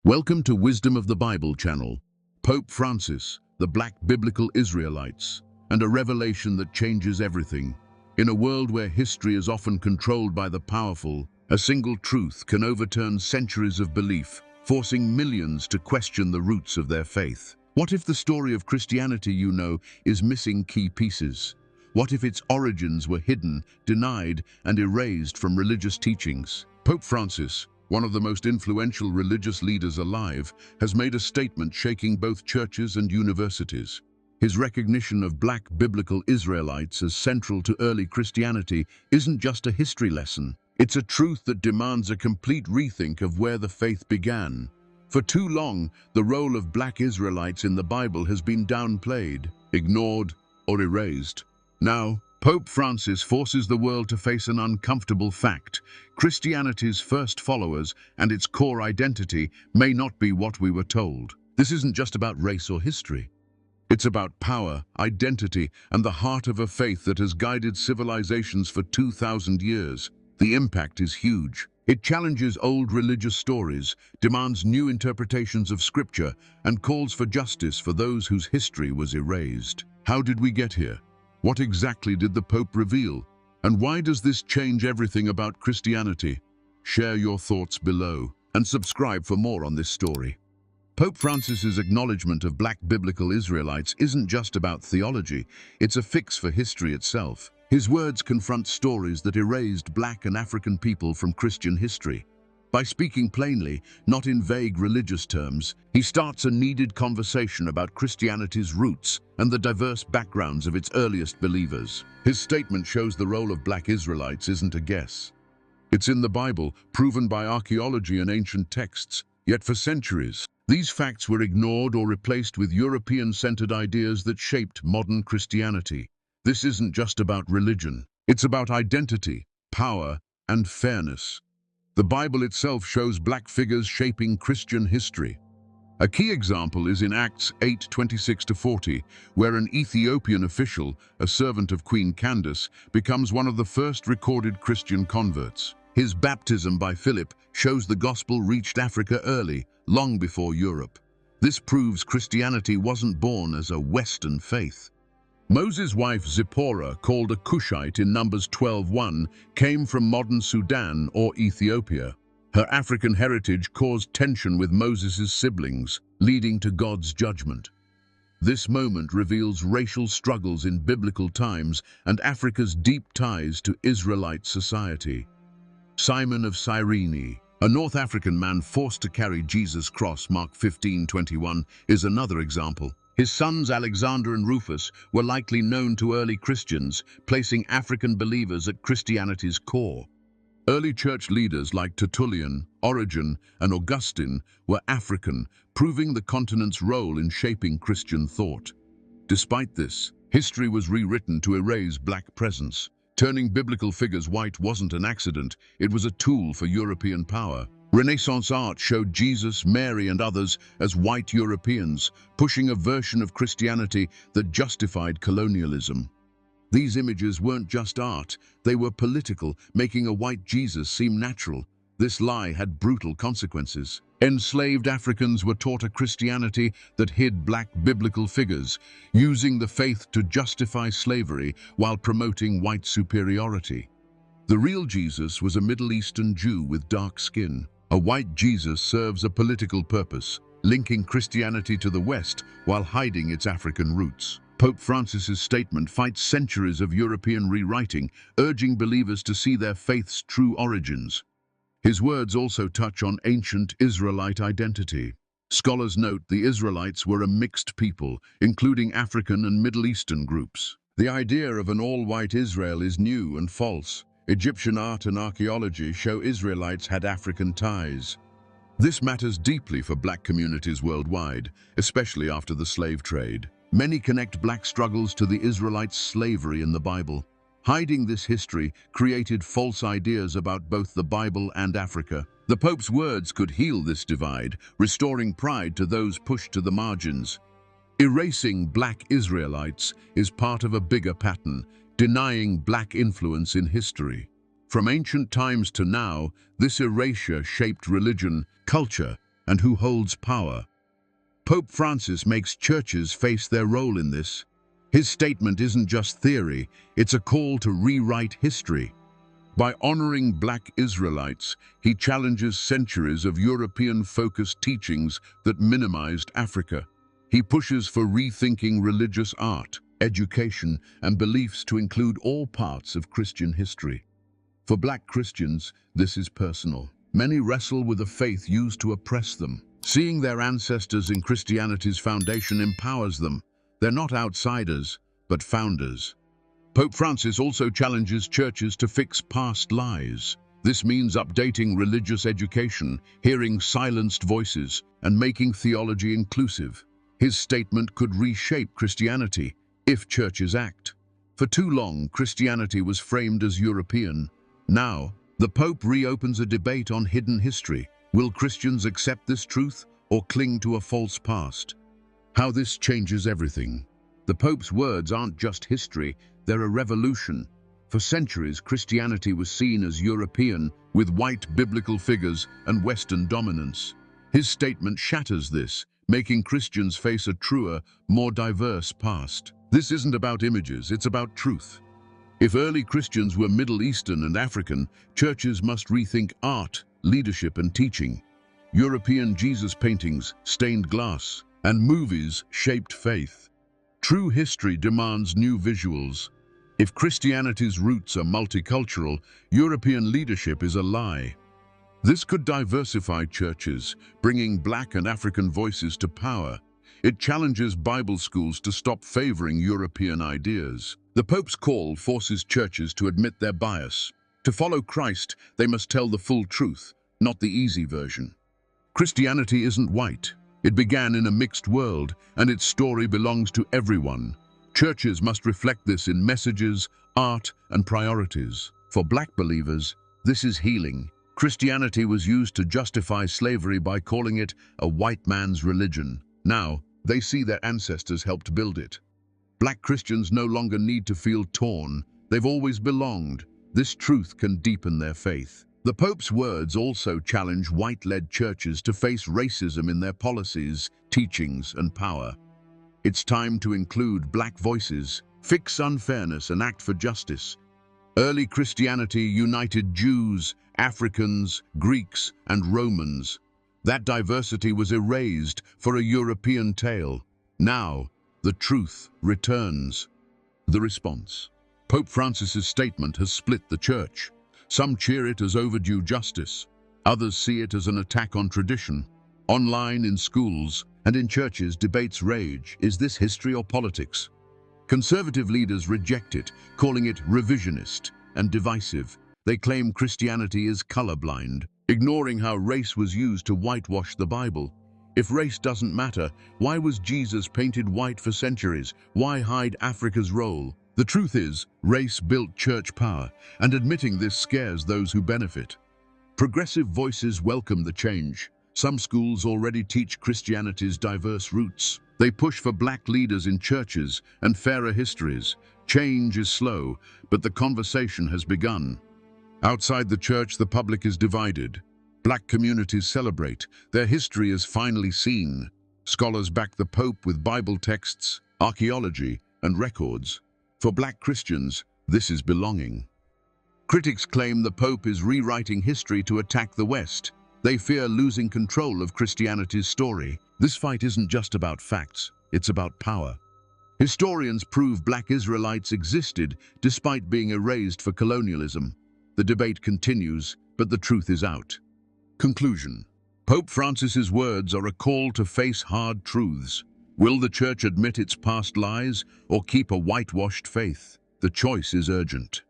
Welcome to Wisdom of the Bible channel. Pope Francis, the Black Biblical Israelites, and a revelation that changes everything. In a world where history is often controlled by the powerful, a single truth can overturn centuries of belief, forcing millions to question the roots of their faith. What if the story of Christianity you know is missing key pieces? What if its origins were hidden, denied, and erased from religious teachings? Pope Francis, one of the most influential religious leaders alive, has made a statement shaking both churches and universities. His recognition of Black biblical Israelites as central to early Christianity isn't just a history lesson. It's a truth that demands a complete rethink of where the faith began. For too long, the role of Black Israelites in the Bible has been downplayed, ignored, or erased. Now, Pope Francis forces the world to face an uncomfortable fact. Christianity's first followers and its core identity may not be what we were told. This isn't just about race or history. It's about power, identity, and the heart of a faith that has guided civilizations for 2,000 years. The impact is huge. It challenges old religious stories, demands new interpretations of Scripture, and calls for justice for those whose history was erased. How did we get here? What exactly did the Pope reveal? And why does this change everything about Christianity? Share your thoughts below and subscribe for more on this story. Pope Francis's acknowledgement of Black biblical Israelites isn't just about theology, it's a fix for history itself. His words confront stories that erased Black and African people from Christian history. By speaking plainly, not in vague religious terms, he starts a needed conversation about Christianity's roots and the diverse backgrounds of its earliest believers. His statement shows the role of Black Israelites isn't a guess. It's in the Bible, proven by archaeology and ancient texts. Yet for centuries, these facts were ignored or replaced with European-centered ideas that shaped modern Christianity. This isn't just about religion. It's about identity, power, and fairness. The Bible itself shows Black figures shaping Christian history. A key example is in Acts 8:26-40, where an Ethiopian official, a servant of Queen Candace, becomes one of the first recorded Christian converts. His baptism by Philip shows the gospel reached Africa early, long before Europe. This proves Christianity wasn't born as a Western faith. Moses' wife Zipporah, called a Cushite in Numbers 12:1, came from modern Sudan or Ethiopia. Her African heritage caused tension with Moses' siblings, leading to God's judgment. This moment reveals racial struggles in biblical times and Africa's deep ties to Israelite society. Simon of Cyrene, a North African man forced to carry Jesus' cross, Mark 15:21, is another example. His sons Alexander and Rufus were likely known to early Christians, placing African believers at Christianity's core. Early church leaders like Tertullian, Origen, and Augustine were African, proving the continent's role in shaping Christian thought. Despite this, history was rewritten to erase Black presence. Turning biblical figures white wasn't an accident, it was a tool for European power. Renaissance art showed Jesus, Mary, and others as white Europeans, pushing a version of Christianity that justified colonialism. These images weren't just art, they were political, making a white Jesus seem natural. This lie had brutal consequences. Enslaved Africans were taught a Christianity that hid Black biblical figures, using the faith to justify slavery while promoting white superiority. The real Jesus was a Middle Eastern Jew with dark skin. A white Jesus serves a political purpose, linking Christianity to the West while hiding its African roots. Pope Francis's statement fights centuries of European rewriting, urging believers to see their faith's true origins. His words also touch on ancient Israelite identity. Scholars note the Israelites were a mixed people, including African and Middle Eastern groups. The idea of an all-white Israel is new and false. Egyptian art and archaeology show Israelites had African ties. This matters deeply for Black communities worldwide, especially after the slave trade. Many connect Black struggles to the Israelites' slavery in the Bible. Hiding this history created false ideas about both the Bible and Africa. The Pope's words could heal this divide, restoring pride to those pushed to the margins. Erasing Black Israelites is part of a bigger pattern, denying Black influence in history. From ancient times to now, this erasure shaped religion, culture, and who holds power. Pope Francis makes churches face their role in this. His statement isn't just theory, it's a call to rewrite history. By honoring Black Israelites, he challenges centuries of European-focused teachings that minimized Africa. He pushes for rethinking religious art, education, and beliefs to include all parts of Christian history. For Black Christians, this is personal. Many wrestle with a faith used to oppress them. Seeing their ancestors in Christianity's foundation empowers them. They're not outsiders, but founders. Pope Francis also challenges churches to fix past lies. This means updating religious education, hearing silenced voices, and making theology inclusive. His statement could reshape Christianity if churches act. For too long, Christianity was framed as European. Now, the Pope reopens a debate on hidden history. Will Christians accept this truth or cling to a false past? How this changes everything. The Pope's words aren't just history, they're a revolution. For centuries, Christianity was seen as European, with white biblical figures and Western dominance. His statement shatters this, making Christians face a truer, more diverse past. This isn't about images, it's about truth. If early Christians were Middle Eastern and African, churches must rethink art, leadership, and teaching. European Jesus paintings, stained glass, and movies shaped faith. True history demands new visuals. If Christianity's roots are multicultural, European leadership is a lie. This could diversify churches, bringing Black and African voices to power. It challenges Bible schools to stop favoring European ideas. The Pope's call forces churches to admit their bias. To follow Christ, they must tell the full truth, not the easy version. Christianity isn't white. It began in a mixed world, and its story belongs to everyone. Churches must reflect this in messages, art, and priorities. For Black believers, this is healing. Christianity was used to justify slavery by calling it a white man's religion. Now, they see their ancestors helped build it. Black Christians no longer need to feel torn. They've always belonged. This truth can deepen their faith. The Pope's words also challenge white-led churches to face racism in their policies, teachings, and power. It's time to include Black voices, fix unfairness, and act for justice. Early Christianity united Jews, Africans, Greeks, and Romans. That diversity was erased for a European tale. Now, the truth returns. The response. Pope Francis's statement has split the church. Some cheer it as overdue justice. Others see it as an attack on tradition. Online, in schools, and in churches, debates rage. Is this history or politics? Conservative leaders reject it, calling it revisionist and divisive. They claim Christianity is colorblind, ignoring how race was used to whitewash the Bible. If race doesn't matter, why was Jesus painted white for centuries? Why hide Africa's role? The truth is, race built church power, and admitting this scares those who benefit. Progressive voices welcome the change. Some schools already teach Christianity's diverse roots. They push for Black leaders in churches and fairer histories. Change is slow, but the conversation has begun. Outside the church, the public is divided. Black communities celebrate. Their history is finally seen. Scholars back the Pope with Bible texts, archaeology, and records. For Black Christians, this is belonging. Critics claim the Pope is rewriting history to attack the West. They fear losing control of Christianity's story. This fight isn't just about facts, it's about power. Historians prove Black Israelites existed despite being erased for colonialism. The debate continues, but the truth is out. Conclusion. Pope Francis's words are a call to face hard truths. Will the Church admit its past lies or keep a whitewashed faith? The choice is urgent.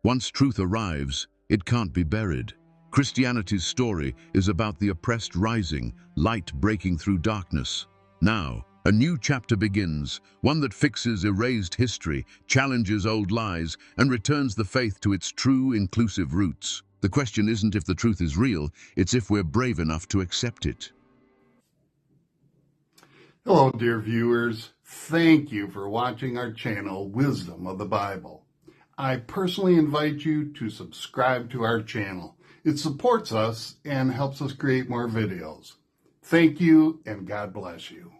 Once truth arrives, it can't be buried. Christianity's story is about the oppressed rising, light breaking through darkness. Now, a new chapter begins, one that fixes erased history, challenges old lies, and returns the faith to its true, inclusive roots. The question isn't if the truth is real, it's if we're brave enough to accept it. Hello, dear viewers. Thank you for watching our channel, Wisdom of the Bible. I personally invite you to subscribe to our channel. It supports us and helps us create more videos. Thank you, and God bless you.